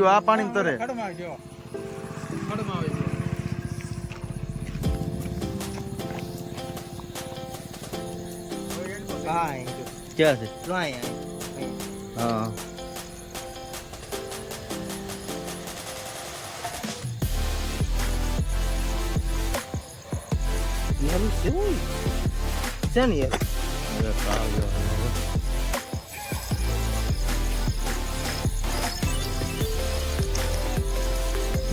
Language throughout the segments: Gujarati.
આ પાણી તરે ક્યાં છે? હા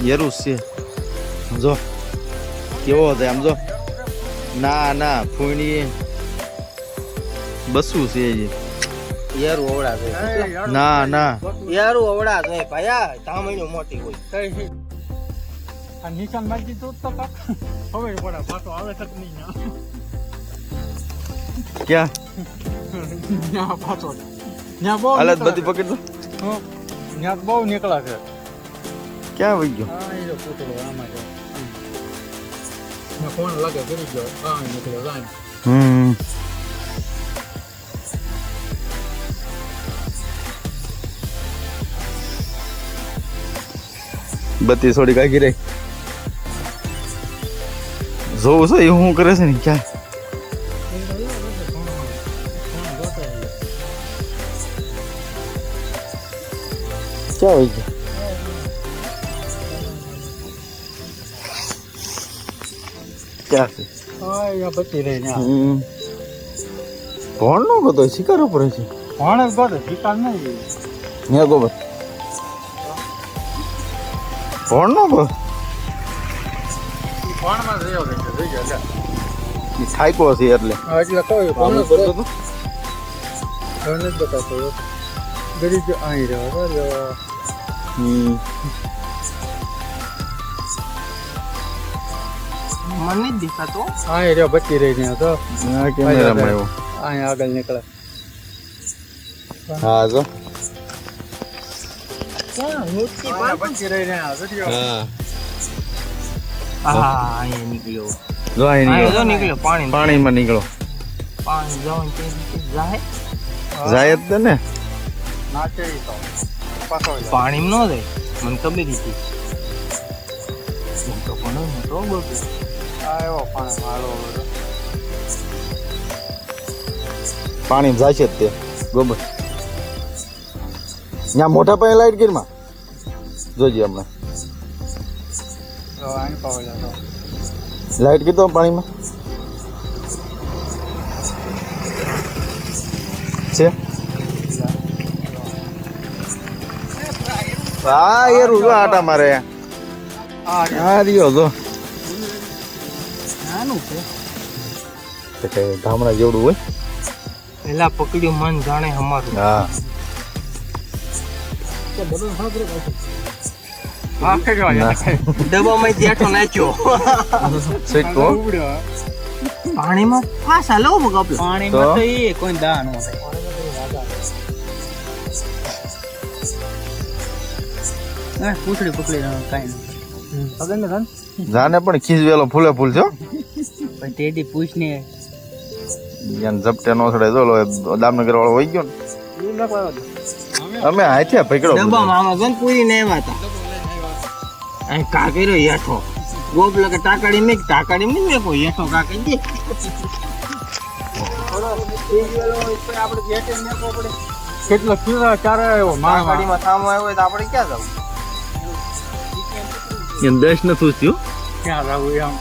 યરું છે જો કેવો હતો આમ જો ના ના ફૂણી બસું છે યારું ઓવડા છે ના ના યારું ઓવડા છે ભાયા તામણી મોટી હોય આ નિશાન મારી તો કાક હવે પડે પાછો આવે તક નહીં ક્યાં ન્યા પાછો ન્યા બહુ હાલત બધી પકડ દો ન્યા બહુ નીકળા છે ક્યાં વહી ગયો હા એ પૂતળો આમાં જો ન્યા ફોન લાગે કરી ગયો હા નીકળ્યો જાય બત્તી થોડી કાગી રહી જોવું છે એ શું કરે છે ને ક્યાં ક્યાં વહી ગયા ક્યાં છે હા એ બચી રહી ન્યા ભણ નો બધો શિકાર ઉપર છે ભણ જ બધો શિકાર નહીં હે ગોબર ભણ નો બધો ભણમાં રહ્યો છે જોઈ ગયો થાયકો છે એટલે એટલે કોઈ ભણ કરતો તો ભણ જ બતાતો ગરીબ અહીં રહ્યો મને જ દેખાતો અહીં રહ્યો બચી રહી ત્યાં તો કેમેરામાં આવ્યો અહીં આગળ નીકળે હા જો ક્યાં મોટી બચી રહી ત્યાં હા હા અહીંયા નીકળ્યો જો અહીં અહીંયા નીકળો જો નીકળ્યો પાણી પાણીમાં નીકળો પાણી જવાનું તે જાય જાય જ ને નાચે ઈ તો પાછો જાય. પાણી ન જાય મને ખબર હતી તો પણ મોટો બોલતો આ એવો પાણી વાળો બધો. પાણી જાય છે જ તે ગોબર ત્યાં મોટા પાયે લાઈટ ગીરમાં જોજે હમણાં તો અહીં પાવો જતો લાઈટ કીધો પાણીમાં છે હા એ રૂગો આટા મારે હા રહ્યો જો નાનું છે તે કઈ ગામડા જેવડું હોય પેલા પકડ્યું મન જાણે અમારું હા હા ખેડવા જાય ડબ્બામાં જેઠો નાખ્યો સ્વીટકો ઉડ્યો પાણીમાં ફાસા લઉં મગ પાણીમાં તો? તો એ કોઈ દા નો થાય પૂછડી પકડી કાંઈ નહીં પકડ ને ધન જાને પણ ખીજવેલો ફૂલે ફૂલ છો પણ ટેડી પૂછ ને યાન ઝપટે નો છડે જો દામનગર વાળો વહી ગયો ને અમે હાથે પકડો ડબ્બામાં આમાં ગન પૂરી ને આવ્યા હતા અહીં કાકેરો હેઠો ગોપ લગે ટાકાડી મેં કોઈ હેઠો કાકી દે કેટલો કિલો ચારે આવ્યો મારા ગાડીમાં થામો આવ્યો હોય તો આપણે ક્યાં જવું યાન દશ ન થયું ક્યાં જવું એમ